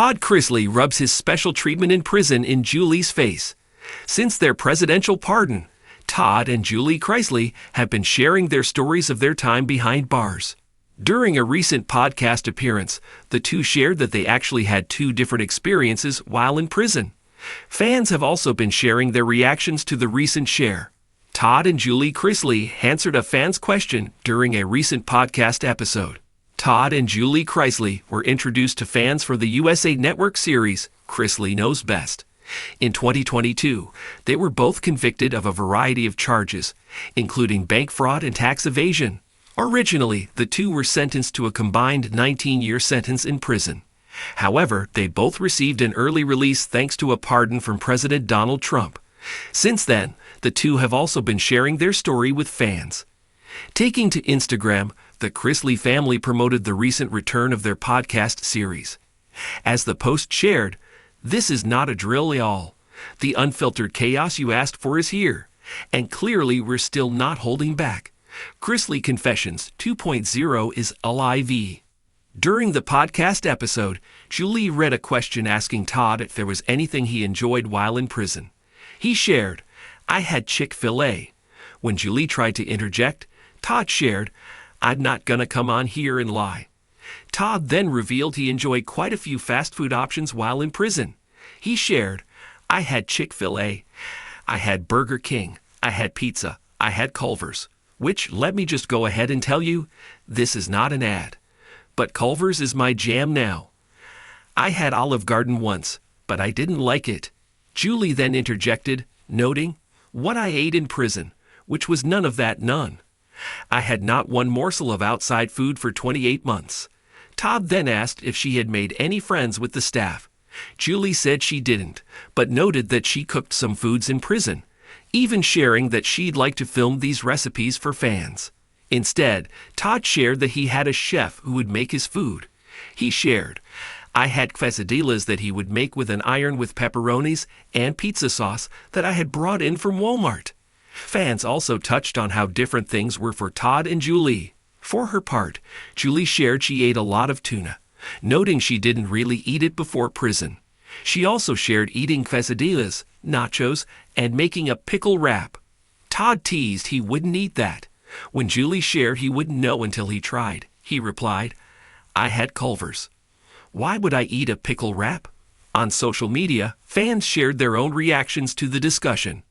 Todd Chrisley rubs his special treatment in prison in Julie's face. Since their presidential pardon, Todd and Julie Chrisley have been sharing their stories of their time behind bars. During a recent podcast appearance, the two shared that they actually had two different experiences while in prison. Fans have also been sharing their reactions to the recent share. Todd and Julie Chrisley answered a fan's question during a recent podcast episode. Todd and Julie Chrisley were introduced to fans for the USA Network series, Chrisley Knows Best. In 2022, they were both convicted of a variety of charges, including bank fraud and tax evasion. Originally, the two were sentenced to a combined 19-year sentence in prison. However, they both received an early release thanks to a pardon from President Donald Trump. Since then, the two have also been sharing their story with fans. Taking to Instagram, the Chrisley family promoted the recent return of their podcast series. As the post shared, "This is not a drill, y'all. The unfiltered chaos you asked for is here, and clearly we're still not holding back. Chrisley Confessions 2.0 is alive." During the podcast episode, Julie read a question asking Todd if there was anything he enjoyed while in prison. He shared, "I had Chick-fil-A." When Julie tried to interject, Todd shared, "I'm not gonna come on here and lie." Todd then revealed he enjoyed quite a few fast food options while in prison. He shared, "I had Chick-fil-A, I had Burger King, I had pizza, I had Culver's," which, let me just go ahead and tell you, this is not an ad. But Culver's is my jam now. "I had Olive Garden once, but I didn't like it." Julie then interjected, noting, "What I ate in prison, which was none of that none. I had not one morsel of outside food for 28 months. Todd then asked if she had made any friends with the staff. Julie said she didn't, but noted that she cooked some foods in prison, even sharing that she'd like to film these recipes for fans. Instead, Todd shared that he had a chef who would make his food. He shared, "I had quesadillas that he would make with an iron with pepperonis and pizza sauce that I had brought in from Walmart." Fans also touched on how different things were for Todd and Julie. For her part, Julie shared she ate a lot of tuna, noting she didn't really eat it before prison. She also shared eating quesadillas, nachos, and making a pickle wrap. Todd teased he wouldn't eat that. When Julie shared he wouldn't know until he tried, he replied, "I had Culver's. Why would I eat a pickle wrap?" On social media, fans shared their own reactions to the discussion.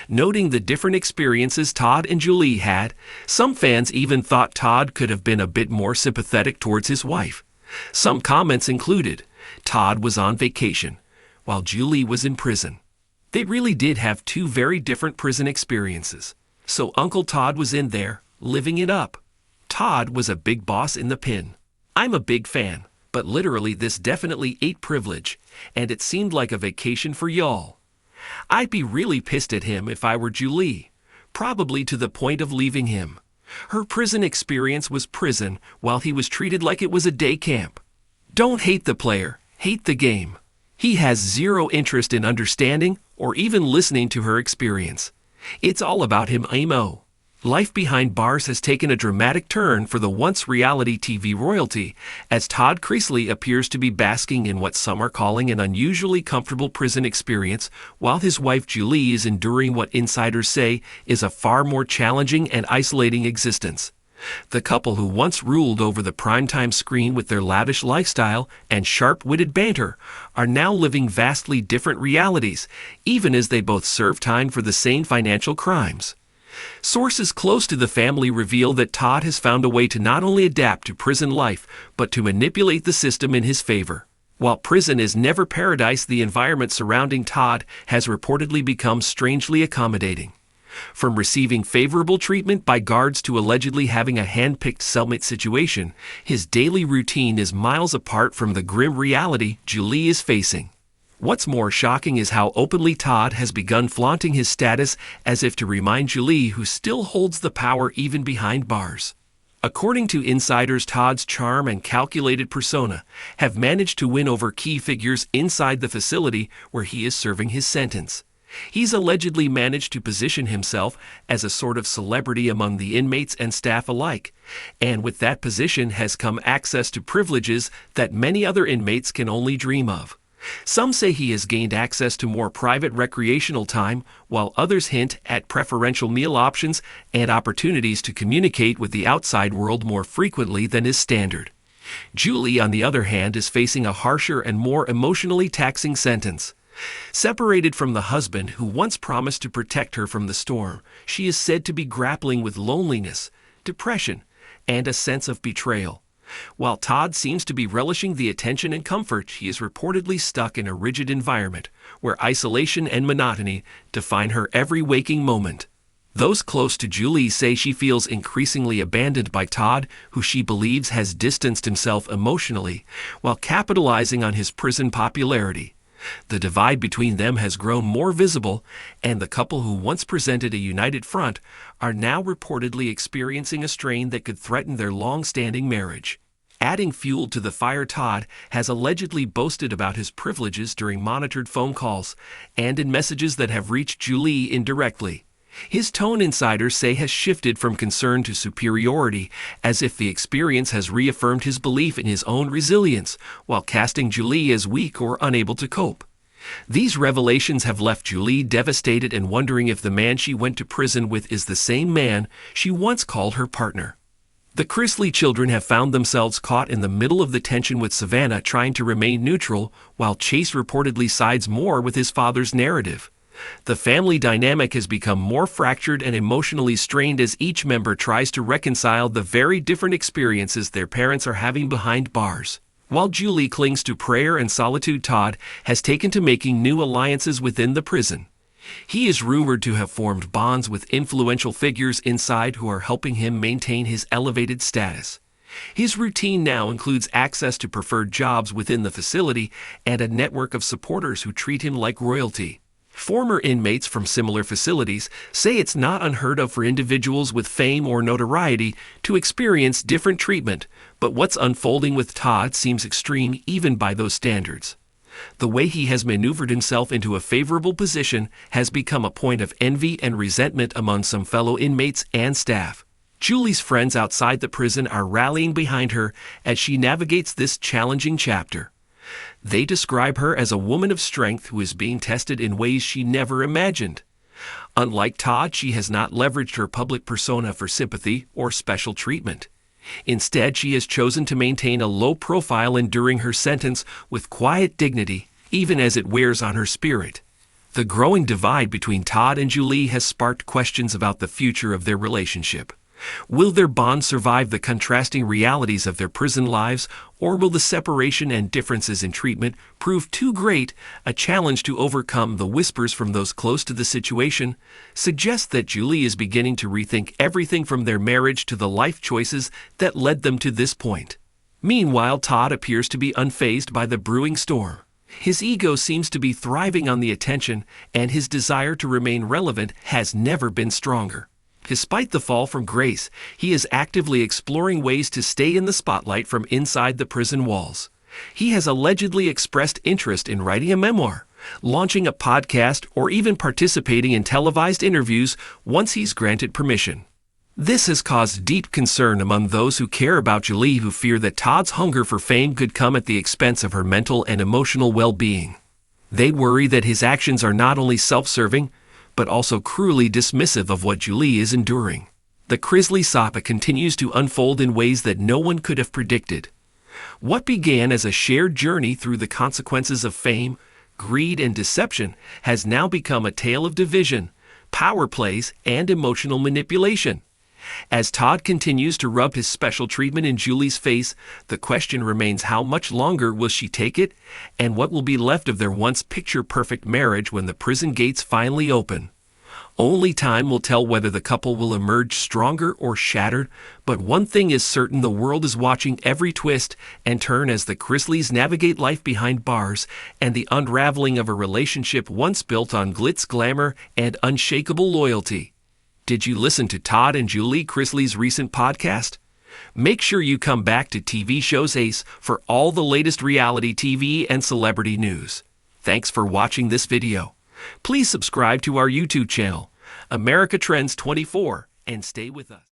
Noting the different experiences Todd and Julie had, some fans even thought Todd could have been a bit more sympathetic towards his wife. Some comments included, "Todd was on vacation, while Julie was in prison." They really did have two very different prison experiences. So Uncle Todd was in there, living it up. Todd was a big boss in the pen. "I'm a big fan, but literally this definitely ate privilege, and it seemed like a vacation for y'all. I'd be really pissed at him if I were Julie, probably to the point of leaving him. Her prison experience was prison while he was treated like it was a day camp. Don't hate the player, hate the game. He has zero interest in understanding or even listening to her experience. It's all about him, amo." Life behind bars has taken a dramatic turn for the once reality TV royalty, as Todd Chrisley appears to be basking in what some are calling an unusually comfortable prison experience, while his wife Julie is enduring what insiders say is a far more challenging and isolating existence. The couple who once ruled over the primetime screen with their lavish lifestyle and sharp-witted banter are now living vastly different realities, even as they both serve time for the same financial crimes. Sources close to the family reveal that Todd has found a way to not only adapt to prison life, but to manipulate the system in his favor. While prison is never paradise, the environment surrounding Todd has reportedly become strangely accommodating. From receiving favorable treatment by guards to allegedly having a hand-picked cellmate situation, his daily routine is miles apart from the grim reality Julie is facing. What's more shocking is how openly Todd has begun flaunting his status as if to remind Julie who still holds the power even behind bars. According to insiders, Todd's charm and calculated persona have managed to win over key figures inside the facility where he is serving his sentence. He's allegedly managed to position himself as a sort of celebrity among the inmates and staff alike, and with that position has come access to privileges that many other inmates can only dream of. Some say he has gained access to more private recreational time, while others hint at preferential meal options and opportunities to communicate with the outside world more frequently than is standard. Julie, on the other hand, is facing a harsher and more emotionally taxing sentence. Separated from the husband who once promised to protect her from the storm, she is said to be grappling with loneliness, depression, and a sense of betrayal. While Todd seems to be relishing the attention and comfort, he is reportedly stuck in a rigid environment where isolation and monotony define her every waking moment. Those close to Julie say she feels increasingly abandoned by Todd, who she believes has distanced himself emotionally while capitalizing on his prison popularity. The divide between them has grown more visible, and the couple who once presented a united front are now reportedly experiencing a strain that could threaten their long-standing marriage. Adding fuel to the fire, Todd has allegedly boasted about his privileges during monitored phone calls and in messages that have reached Julie indirectly. His tone, insiders say, has shifted from concern to superiority, as if the experience has reaffirmed his belief in his own resilience, while casting Julie as weak or unable to cope. These revelations have left Julie devastated and wondering if the man she went to prison with is the same man she once called her partner. The Chrisley children have found themselves caught in the middle of the tension, with Savannah trying to remain neutral, while Chase reportedly sides more with his father's narrative. The family dynamic has become more fractured and emotionally strained as each member tries to reconcile the very different experiences their parents are having behind bars. While Julie clings to prayer and solitude, Todd has taken to making new alliances within the prison. He is rumored to have formed bonds with influential figures inside who are helping him maintain his elevated status. His routine now includes access to preferred jobs within the facility and a network of supporters who treat him like royalty. Former inmates from similar facilities say it's not unheard of for individuals with fame or notoriety to experience different treatment, but what's unfolding with Todd seems extreme even by those standards. The way he has maneuvered himself into a favorable position has become a point of envy and resentment among some fellow inmates and staff. Julie's friends outside the prison are rallying behind her as she navigates this challenging chapter. They describe her as a woman of strength who is being tested in ways she never imagined. Unlike Todd, she has not leveraged her public persona for sympathy or special treatment. Instead, she has chosen to maintain a low profile, enduring her sentence with quiet dignity, even as it wears on her spirit. The growing divide between Todd and Julie has sparked questions about the future of their relationship. Will their bond survive the contrasting realities of their prison lives, or will the separation and differences in treatment prove too great a challenge to overcome? The whispers from those close to the situation suggest that Julie is beginning to rethink everything from their marriage to the life choices that led them to this point. Meanwhile, Todd appears to be unfazed by the brewing storm. His ego seems to be thriving on the attention, and his desire to remain relevant has never been stronger. Despite the fall from grace, he is actively exploring ways to stay in the spotlight from inside the prison walls. He has allegedly expressed interest in writing a memoir, launching a podcast, or even participating in televised interviews once he's granted permission. This has caused deep concern among those who care about Julie, who fear that Todd's hunger for fame could come at the expense of her mental and emotional well-being. They worry that his actions are not only self-serving, but also cruelly dismissive of what Julie is enduring. The Chrisley saga continues to unfold in ways that no one could have predicted. What began as a shared journey through the consequences of fame, greed, and deception has now become a tale of division, power plays, and emotional manipulation. As Todd continues to rub his special treatment in Julie's face, the question remains: how much longer will she take it, and what will be left of their once picture-perfect marriage when the prison gates finally open? Only time will tell whether the couple will emerge stronger or shattered, but one thing is certain: the world is watching every twist and turn as the Chrisleys navigate life behind bars and the unraveling of a relationship once built on glitz, glamour, and unshakable loyalty. Did you listen to Todd and Julie Chrisley's recent podcast? Make sure you come back to TV Shows Ace for all the latest reality TV and celebrity news. Thanks for watching this video. Please subscribe to our YouTube channel, America Trends 24, and stay with us.